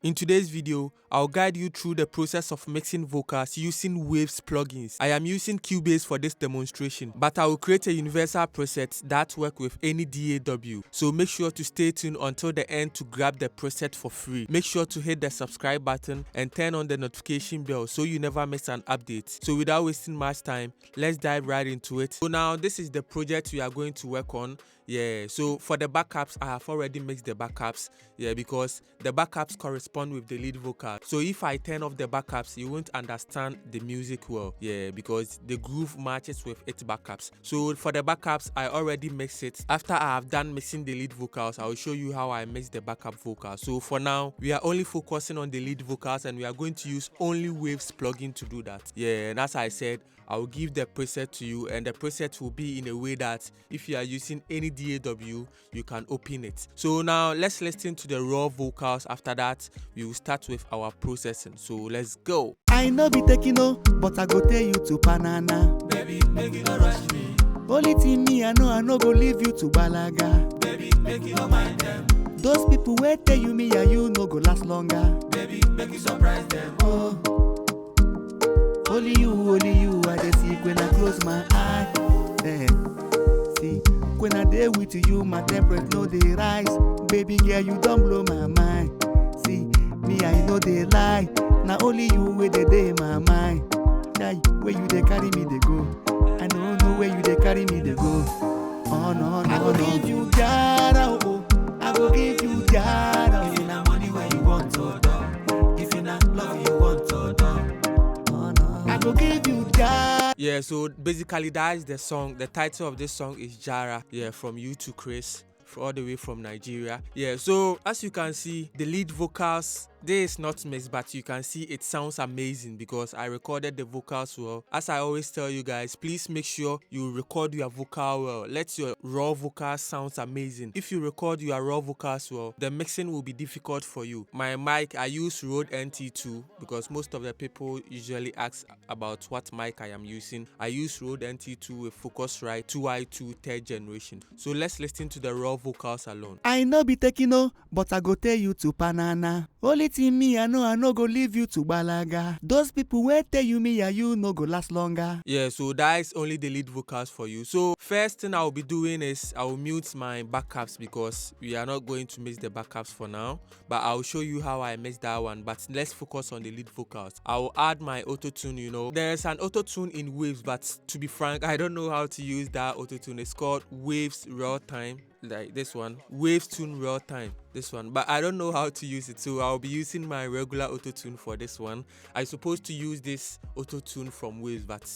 In today's video, I'll guide you through the process of mixing vocals using Waves plugins. I am using Cubase for this demonstration, but I will create a universal preset that works with any DAW. So make sure to stay tuned until the end to grab the preset for free. Make sure to hit the subscribe button and turn on the notification bell so you never miss an update. So without wasting much time, let's dive right into it. So now this is the project we are going to work on. So for the backups, I have already mixed the backups, because the backups correspond with the lead vocal. So if I turn off the backups, you won't understand the music well, because the groove matches with its backups. So for the backups, I already mixed it. After I have done mixing the lead vocals, I will show you how I mix the backup vocals. So for now, we are only focusing on the lead vocals and we are going to use only Waves plugin to do that. And as I said, I will give the preset to you, and the preset will be in a way that if you are using any DAW, you can open it. So now let's listen to the raw vocals. After that, we will start with our processing. So let's go. I know be taking no, but I go tell you to banana. Baby, make it not rush me. Only thing me I know go leave you to balaga. Baby, make it not mind them. Those people where tell you me and you no go last longer. Baby, make it surprise them. Oh, only you, I dey see when I close my eye. See, when I dey with you, my temperature no dey rise. Baby girl, you don't blow my mind. See, me I know they lie. Now only you where they dey my mind. Die, where you dey carry me they go. I don't know where you dey carry me they go. Oh no, I go give you jara, oh. I go give you jara. If you not money where you want to do, if you not love you want to do. I go give you jara. So basically that is the song. The title of this song is Jara. From you to Chris, all the way from Nigeria. So as you can see, the lead vocals, this is not mixed, but you can see it sounds amazing because I recorded the vocals well. As I always tell you guys, please make sure you record your vocal well. Let your raw vocals sound amazing. If you record your raw vocals well, the mixing will be difficult for you. My mic, I use Rode NT2 because most of the people usually ask about what mic I am using. I use Rode NT2 with Focusrite 2i2 3rd generation. So let's listen to the raw vocals alone. I know be taking no, but I go tell you to banana. Only thing me I know go leave you to balaga. Those people where tell you me and you no go last longer. So that is only the lead vocals for you. So first thing I'll be doing is I will mute my backups because we are not going to mix the backups for now, but I'll show you how I mix that one. But let's focus on the lead vocals. I will add my autotune. There's an autotune in Waves, but to be frank, I don't know how to use that autotune. It's called Waves Real Time, like this one, Waves Tune Real Time, this one, but I don't know how to use it, so I'll be using my regular autotune for this one. I'm supposed to use this autotune from Waves, but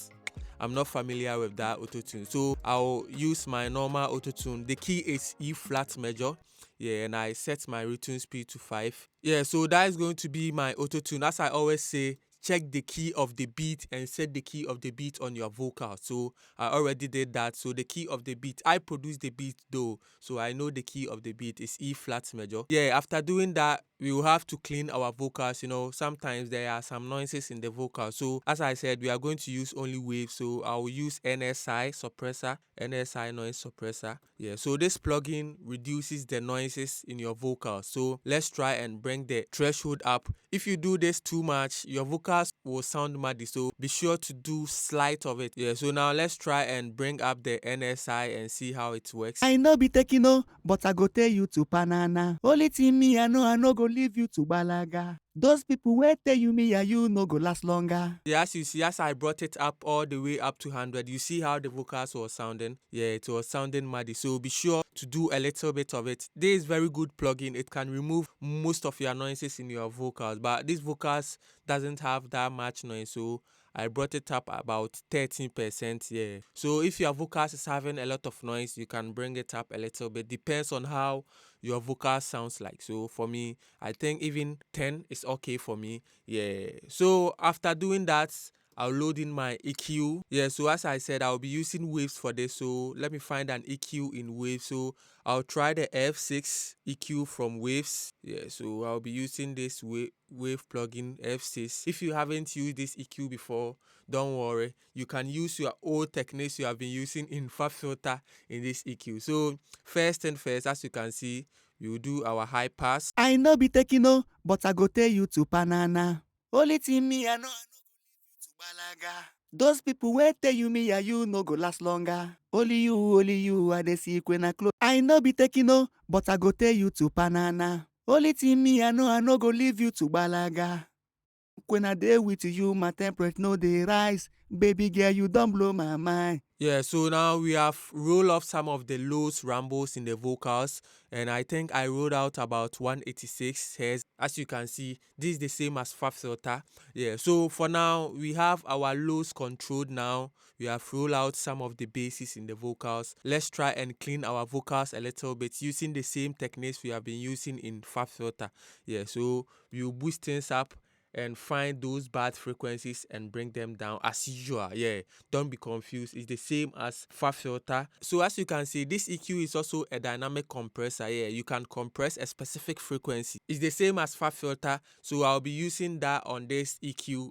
I'm not familiar with that autotune, so I'll use my normal autotune. The key is E flat major, and I set my retune speed to 5. So that is going to be my autotune. As I always say, check the key of the beat and set the key of the beat on your vocal. So I already did that. So the key of the beat, I produce the beat though, so I know the key of the beat is E flat major. After doing that, we will have to clean our vocals. Sometimes there are some noises in the vocal. So as I said, we are going to use only Waves. So I will use NSI suppressor, NSI noise suppressor. So this plugin reduces the noises in your vocals. So let's try and bring the threshold up. If you do this too much, your vocals will sound muddy. So be sure to do slight of it. So now let's try and bring up the NSI and see how it works. I know be taking no, but I go tell you to banana. Only thing me I know go leave you to balaga. Those people where tell you me and you no go last longer. As you see, as I brought it up all the way up to 100, you see how the vocals were sounding. It was sounding muddy. So be sure to do a little bit of it. This is very good plugin. It can remove most of your noises in your vocals, but this vocals doesn't have that much noise. So I brought it up about 13%. So if your vocals is having a lot of noise, you can bring it up a little bit. Depends on how your vocal sounds like. So for me, I think even 10 is okay for me. So after doing that, I'll load in my EQ. So as I said, I'll be using Waves for this. So let me find an EQ in Waves. So I'll try the F6 EQ from Waves. So I'll be using this Wave plugin F6. If you haven't used this EQ before, don't worry. You can use your old techniques you have been using in FabFilter in this EQ. So first and first, as you can see, we will do our high pass. I no be taking no, but I go tell you to banana. Only thing me I know to balaga. Those people wey tell you me and you no go last longer. Only you, I dey see when I close. I no be taking no, but I go tell you to banana. Only thing me I know I no go leave you to balaga. When I dey with you, my temperature no dey rise. Baby girl, you don't blow my mind. Yeah, so now we have rolled off some of the lows, rambles in the vocals, and I think I rolled out about 186 Hz. As you can see, this is the same as fab filter. Yeah, so for now, we have our lows controlled now. We have rolled out some of the basses in the vocals. Let's try and clean our vocals a little bit using the same techniques we have been using in fab filter. Yeah, so we'll boost things up and find those bad frequencies and bring them down as usual. Yeah, don't be confused, it's the same as fab filter. So as you can see, this EQ is also a dynamic compressor. Yeah, you can compress a specific frequency. It's the same as fab filter, so I'll be using that on this EQ.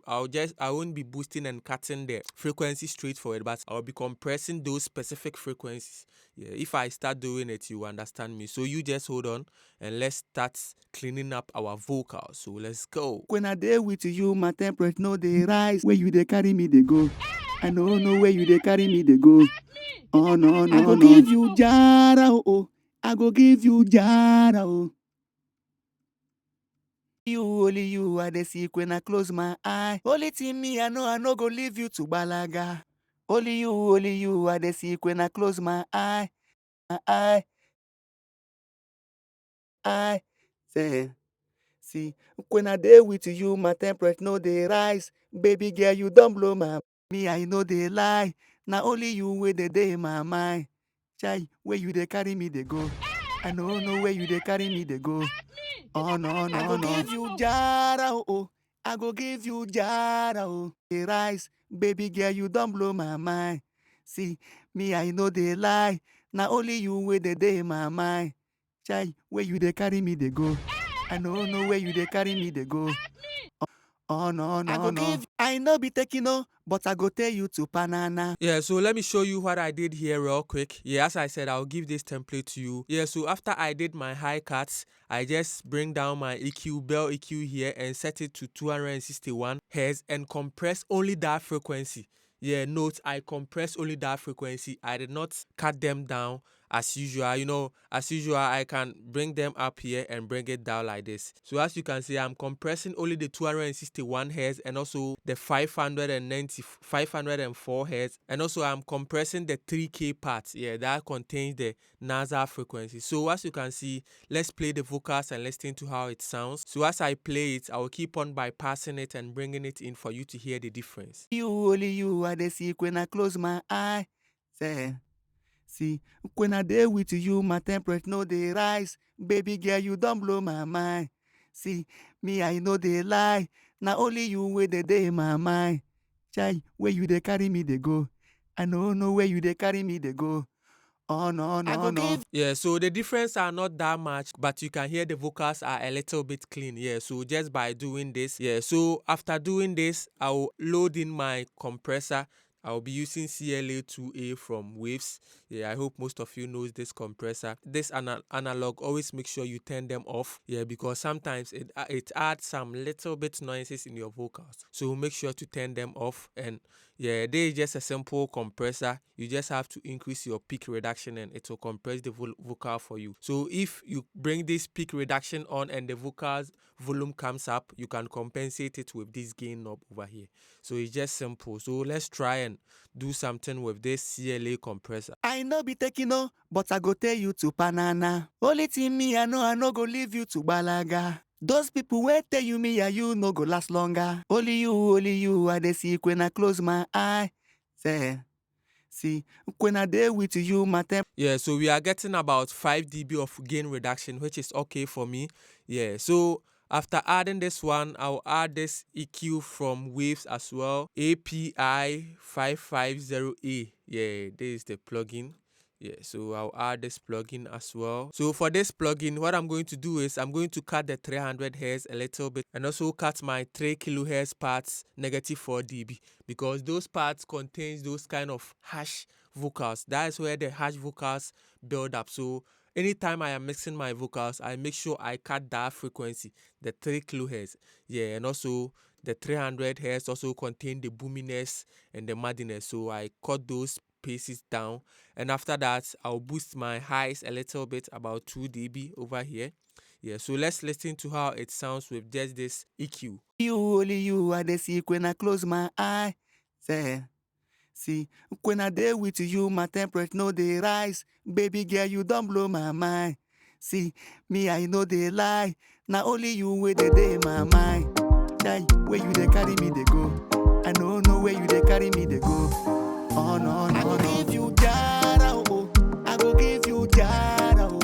I won't be boosting and cutting the frequency straight forward, but I'll be compressing those specific frequencies. Yeah, if I start doing it, you understand me. So you just hold on and let's start cleaning up our vocals. So let's go. When I dey with you, my temperature no dey rise. Where you dey carry me, they go. I don't know where you dey carry me, they go. Oh no, I go give you jara, oh. I go give you jara, oh. Only you, I dey see when I close my eye. Only thing me, I know I no go leave you to balaga. Only you, I dey see when I close my eye. My eye, say. See, when I dey with you, my temperature no dey rise. Baby girl, you don't blow my me, I know they lie. Now only you where they dey in my mind. Chai, where you dey carry me, they go. I don't know where you dey carry me, they go. Oh no, I go give you jara, oh. I go give you jara, oh. They rise, baby girl, you don't blow my mind. See, me, I know they lie. Now only you where they dey in my mind. Chai, where you dey carry me, they go. I don't know where you dey carry me, they go. Oh no, I no be taking no, but I go tell you to banana. Yeah, so let me show you what I did here real quick. Yeah, as I said, I'll give this template to you. Yeah, so after I did my high cuts, I just bring down my EQ, bell EQ here, and set it to 261 Hz and compress only that frequency. Yeah, note, I compress only that frequency. I did not cut them down as usual. You know, as usual, I can bring them up here and bring it down like this. So as you can see, I'm compressing only the 261 Hz and also the 504 Hz. And also I'm compressing the 3K part. Yeah, that contains the nasal frequency. So as you can see, let's play the vocals and listen to how it sounds. So as I play it, I will keep on bypassing it and bringing it in for you to hear the difference. Only you, I dey see when I close my eye. Say. See, when I dey with you, my temperature no dey rise. Baby girl, you don't blow my mind. See, me, I know they lie. Now only you where they dey in my mind. Chai, where you dey carry me, they go. I don't know where you dey carry me, they go. Oh no, Yeah, so the difference are not that much, but you can hear the vocals are a little bit clean. Yeah, so just by doing this. Yeah, so after doing this, I'll load in my compressor. I'll be using CLA2A from Waves. Yeah, I hope most of you knows this compressor. This analog, always make sure you turn them off. Yeah, because sometimes it adds some little bit noises in your vocals. So make sure to turn them off. And yeah, this is just a simple compressor. You just have to increase your peak reduction and it will compress the vocal for you. So if you bring this peak reduction on and the vocals volume comes up, you can compensate it with this gain knob over here. So it's just simple. So let's try and do something with this CLA compressor. I no be taking no, but I go tell you to banana. Only thing me, I no go leave you to balaga. Those people wey tell you me and you no go last longer. Only you, I dey see when I close my eye. Say, see, when I dey with you, my temp. Yeah, so we are getting about 5 dB of gain reduction, which is okay for me. Yeah, so after adding this one, I'll add this EQ from Waves as well. API 550A. Yeah, this is the plugin. Yeah, so I'll add this plugin as well. So for this plugin, what I'm going to do is I'm going to cut the 300 Hz a little bit and also cut my 3 kHz parts -4 dB because those parts contains those kind of harsh vocals. That's where the harsh vocals build up. So anytime I am mixing my vocals, I make sure I cut that frequency, the 3 kilohertz. Yeah, and also the 300 hertz also contain the boominess and the muddiness. So I cut those paces down, and after that I'll boost my highs a little bit, about 2 dB over here. Yeah, so let's listen to how it sounds with just this EQ. You, only you, I dey see when I close my eye. Say, see, when I dey with you, my temperature no dey rise. Baby girl, you don't blow my mind. See, me, I know they lie. Now only you with the day my mind. Chai, where you dey carry me, they go. I don't know where you dey carry me, they go. Oh, no, no, I go give you jara, oh. I go give you jara, oh.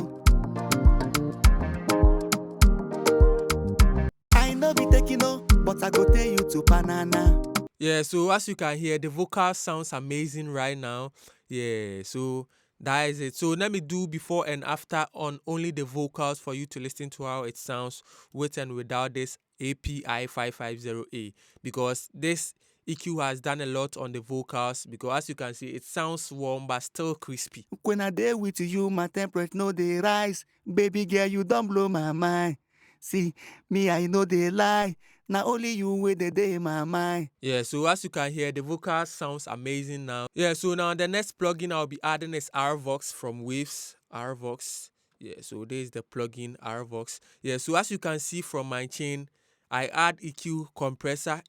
I know be taking no, but I go tell you to banana. Yeah, so as you can hear, the vocal sounds amazing right now. Yeah, so that is it. So let me do before and after on only the vocals for you to listen to how it sounds with and without this API 550A, because this EQ has done a lot on the vocals, because as you can see, it sounds warm but still crispy. When I dey with you, my temperature no dey rise. Baby girl, you don't blow my mind. See, me, I know they lie. Now only you with the day my mind. Yeah, so as you can hear, the vocal sounds amazing now. Yeah, so now the next plugin I'll be adding is RVox from Waves. RVox. Yeah, so this is the plugin RVox. Yeah, so as you can see from my chain, I add EQ compressor.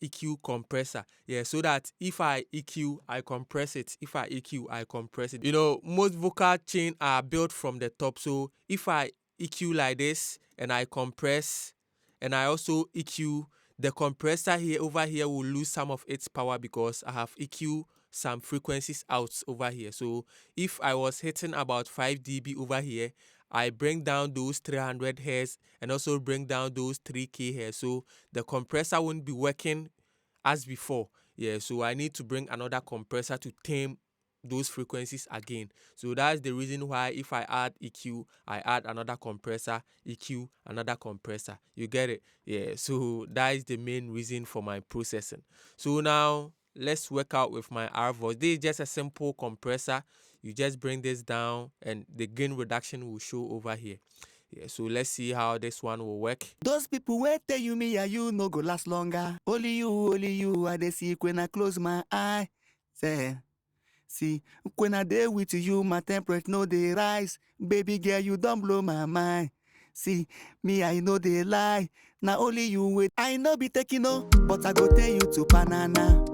Yeah, so that if I EQ, I compress it. If I EQ, I compress it. You know, most vocal chain are built from the top. So if I EQ like this and I compress and I also EQ, the compressor here over here will lose some of its power because I have EQ some frequencies out over here. So if I was hitting about 5 dB over here, I bring down those 300 hertz and also bring down those 3K hertz. So the compressor won't be working as before. Yeah, so I need to bring another compressor to tame those frequencies again. So that's the reason why if I add EQ, I add another compressor, EQ, another compressor. You get it? Yeah, so that is the main reason for my processing. So now let's work out with my RVox. This is just a simple compressor. You just bring this down and the gain reduction will show over here. Yeah, so let's see how this one will work. Those people wait tell you me and you no go last longer. Only you, I dey see when I close my eye. Say, see, when I dey with you, my temperature no dey rise. Baby girl, you don't blow my mind. See, me, I know they lie. Now only you with. I know be taking no, but I go tell you to banana.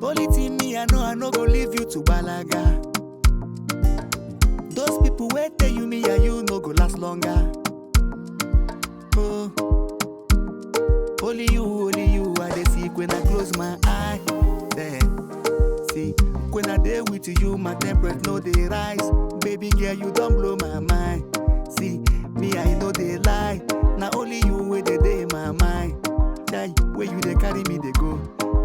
Only thing me, I know go leave you to balaga. Those people wait tell you me and you no go last longer. Oh, only you, I dey see when I close my eye. There, see, when I dey with you, my temperature no dey rise. Baby girl, you don't blow my mind. See, me, I know they lie. Now only you with the day my mind. Chai, where you dey carry me, they go.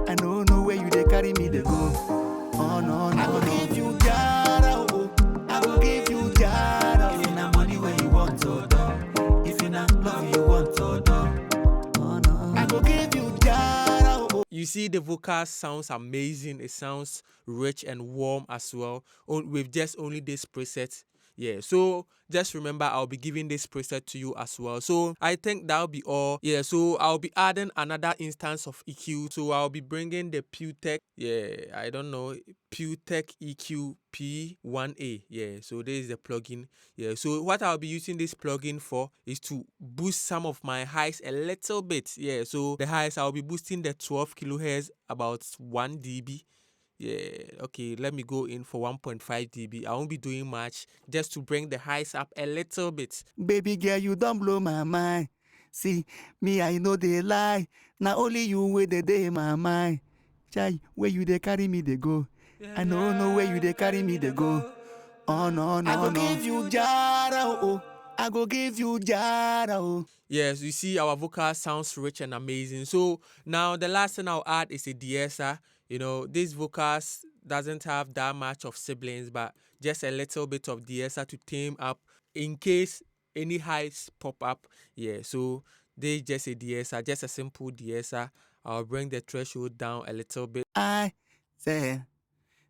I don't know where you dey carry me, they go. Oh no, I go give you jara, oh. I go give you jara. If you na money where you want to do, if you na love you want to do, oh no, I go give you jara, oh. You see, the vocal sounds amazing. It sounds rich and warm as well with just only this preset. Yeah, so just remember I'll be giving this preset to you as well. So I think that'll be all. Yeah, so I'll be adding another instance of EQ. So I'll be bringing the Pewtech. Yeah, I don't know, Pewtech EQ P1A. Yeah, so this is the plugin. Yeah, so what I'll be using this plugin for is to boost some of my highs a little bit. Yeah, so the highs, I'll be boosting the 12 kilohertz about 1 dB. Yeah, okay, let me go in for 1.5 dB. I won't be doing much, just to bring the highs up a little bit. Baby girl, you don't blow my mind. See, me, I know they lie. Now only you with the day my mind. Chai, where you dey carry me, they go. I don't know where you dey carry me, they go. Oh no, I go give you jara, oh. I go give you jara, oh. Yes, you see our vocal sounds rich and amazing. So now the last thing I'll add is a de-esser. You know, these vocals doesn't have that much of siblings, but just a little bit of de-esser to tame up in case any highs pop up. Yeah, so they just a de-esser, just a simple de-esser. I'll bring the threshold down a little bit. I say,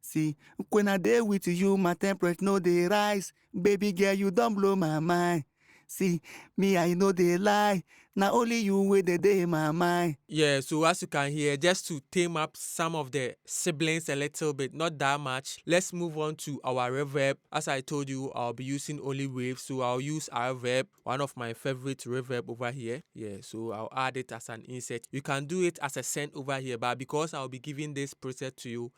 See, when I dey with you, my temperature no dey rise. Baby girl, you don't blow my mind. See, me, I know they lie. Now only you with the day in my mind. Yeah, so as you can hear, just to tame up some of the siblings a little bit, not that much, let's move on to our reverb. As I told you, I'll be using only waves, so I'll use our reverb, one of my favorite reverb over here. Yeah, so I'll add it as an insert. You can do it as a send over here, but because I'll be giving this preset to you,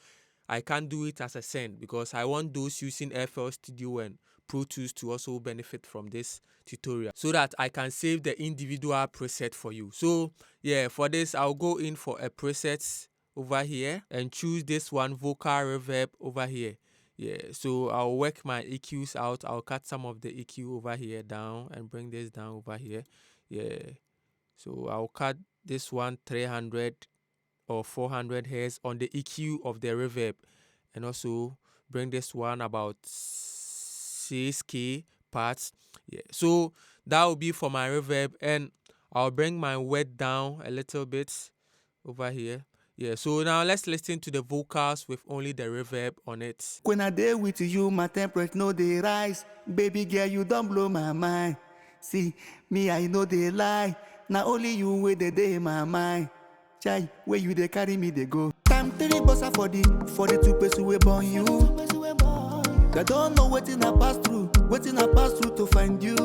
I can't do it as a send because I want those using FL Studio and Pro Tools to also benefit from this tutorial so that I can save the individual preset for you. So yeah, for this I'll go in for a preset over here and choose this one, vocal reverb over here. Yeah, so I'll work my EQs out. I'll cut some of the EQ over here down and bring this down over here. Yeah, so I'll cut this one 300 or 400 Hz on the EQ of the reverb, and also bring this one about 6K parts. Yeah, so that will be for my reverb, and I'll bring my wet down a little bit over here. Yeah, so now let's listen to the vocals with only the reverb on it. When I dey with you, my temperature no dey rise. Baby girl, you don't blow my mind. See, me, I know they lie. Now only you with the day in my mind. Chai, where you they carry me, they go. Time 3 bossa for the 2 pesos we born you. They don't know what I pass through to find you.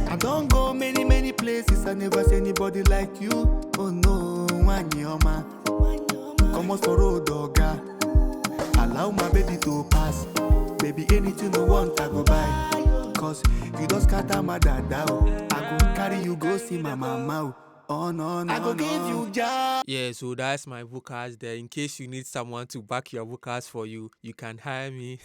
I don't go many places, I never see anybody like you. Oh no, one yoma. Come on for road, dogga. Allow my baby to pass. Baby, anything you want, I go buy. Cause you just scatter my dada. I go carry you, go see my mama. Oh no, I go give you job. Yeah, so that's my vocals there. In case you need someone to back your vocals for you, you can hire me.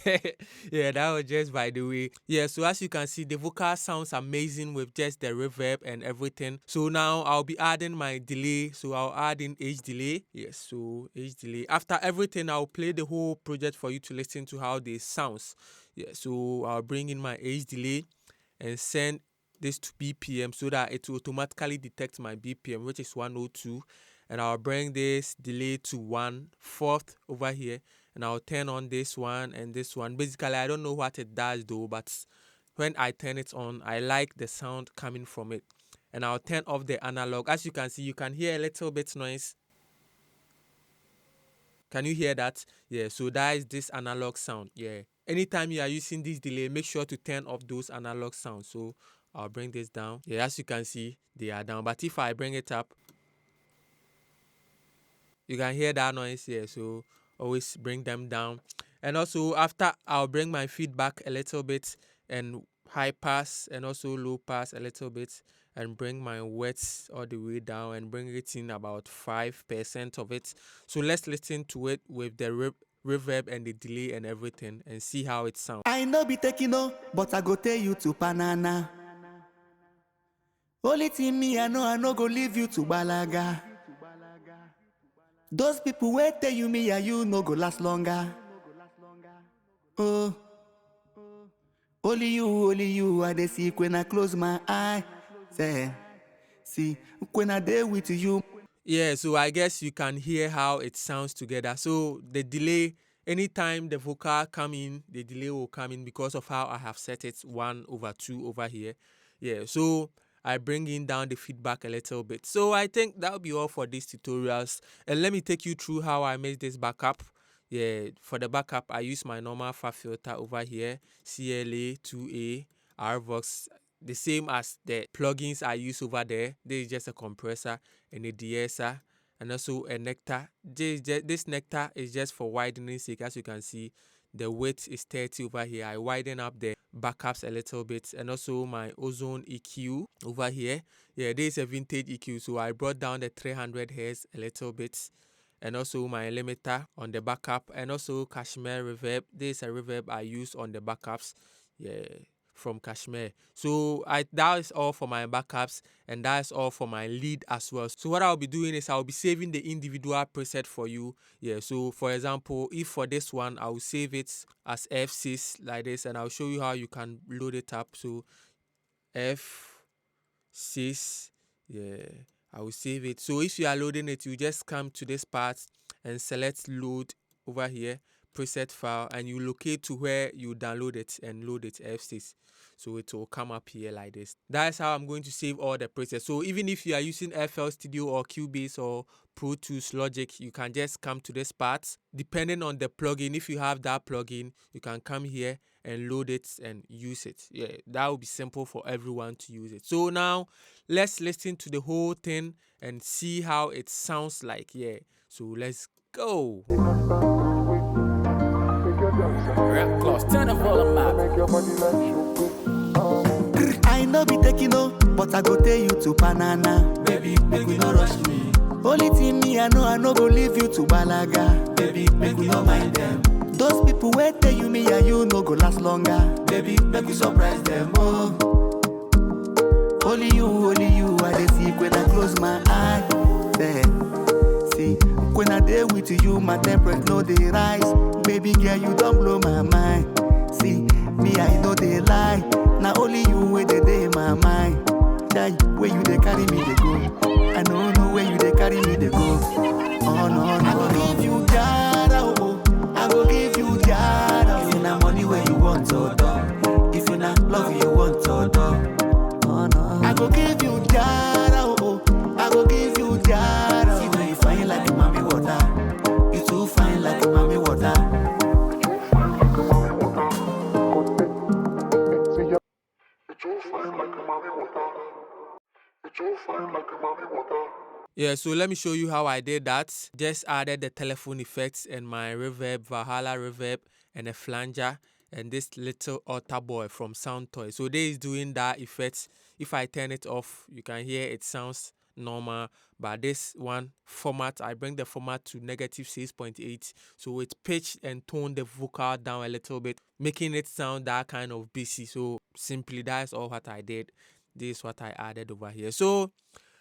Yeah, that was just by the way. Yeah, so as you can see, the vocal sounds amazing with just the reverb and everything. So now I'll be adding my delay. So I'll add in H delay. Yes, so H delay. After everything, I'll play the whole project for you to listen to how they sounds. Yeah, so I'll bring in my H delay and send this to BPM so that it will automatically detect my BPM, which is 102, and I'll bring this delay to 1/4 over here, and I'll turn on this one and this one. Basically, I don't know what it does though, but when I turn it on, I like the sound coming from it. And I'll turn off the analog. As you can see, you can hear a little bit noise. Can you hear that? Yeah, so that is this analog sound. Yeah, anytime you are using this delay, make sure to turn off those analog sounds. So I'll bring this down. Yeah, as you can see, they are down. But if I bring it up, you can hear that noise here. So always bring them down. And also after, I'll bring my feedback a little bit and high pass and also low pass a little bit, and bring my wets all the way down and bring it in about 5% of it. So let's listen to it with the reverb and the delay and everything and see how it sounds. I know be taking no, but I go tell you to banana. Only thing me, I know go leave you to balaga. Those people wait tell you me, you no go last longer. Oh, only you, I dey see when I close my eye. Say, see, when I dey with you. Yeah, so I guess you can hear how it sounds together. So the delay, anytime the vocal come in, the delay will come in because of how I have set it 1/2 over here. Yeah, so I bring in down the feedback a little bit. So I think that'll be all for these tutorials. And let me take you through how I made this backup. Yeah, for the backup, I use my normal far filter over here, CLA 2A, RVox, the same as the plugins I use over there. This is just a compressor and a de-esser and also a nectar. This nectar is just for widening sake. As you can see, the width is 30 over here. I widen up the backups a little bit, and also my ozone EQ over here. Yeah, this is a vintage EQ, so I brought down the 300 Hz a little bit, and also my limiter on the backup, and also Cashmere reverb. This is a reverb I use on the backups. Yeah, from Kashmir. So that is all for my backups, and that is all for my lead as well. So what I'll be doing is I'll be saving the individual preset for you. Yeah, so for example, if for this one I'll save it as F6 like this, and I'll show you how you can load it up. So F6, yeah, I will save it. So if you are loading it, you just come to this part and select load over here, preset file and you locate to where you download it and load it F6. So it will come up here like this. That's how I'm going to save all the presets. So even if you are using FL Studio or Cubase or Pro Tools Logic, you can just come to this part. Depending on the plugin, if you have that plugin, you can come here and load it and use it. Yeah, that will be simple for everyone to use it. So now let's listen to the whole thing and see how it sounds like. Yeah, so let's go. Rap class, turn the volume up. I no be taking no, but I go tell you to banana. Baby, make we no rush me. Only thing me I no go leave you to balaga. Baby, make we no mind them. Those people wait tell you me and you no go last longer. Baby, make we surprise them. Oh, only you, I dey see when I close my eye. There, see, when I dey with you, my temperature no dey rise. Baby girl, you don't blow my mind. See, me I know they lie. Now only you where they day in my mind. Die, where you they carry me they go. I don't know where you they carry me they go. Oh no, I go give you jada, oh. I go give you jada. If you na money where you want to do. If you na love you want to do. Oh no, I go give you jada, oh. I go give you jada. See when you fine like a mommy water. You too fine like a mommy water. Yeah, so let me show you how I did that. Just added the telephone effects and my reverb, Valhalla reverb, and a flanger, and this little altar boy from Soundtoy. So this is doing that effect. If I turn it off, you can hear it sounds normal, but this one format, I bring the format to -6.8, so it pitched and toned the vocal down a little bit, making it sound that kind of bassy. So simply that's all what I did. This is what I added over here. So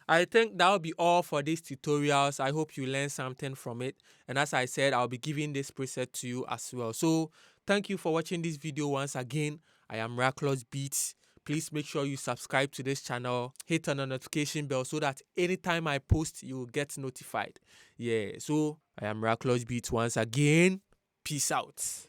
I think that will be all for these tutorials. I hope you learned something from it. And as I said, I'll be giving this preset to you as well. So thank you for watching this video once again. I am Mirakilouz Beatz. Please make sure you subscribe to this channel. Hit on the notification bell so that anytime I post, you will get notified. Yeah, so I am Mirakilouz Beatz once again. Peace out.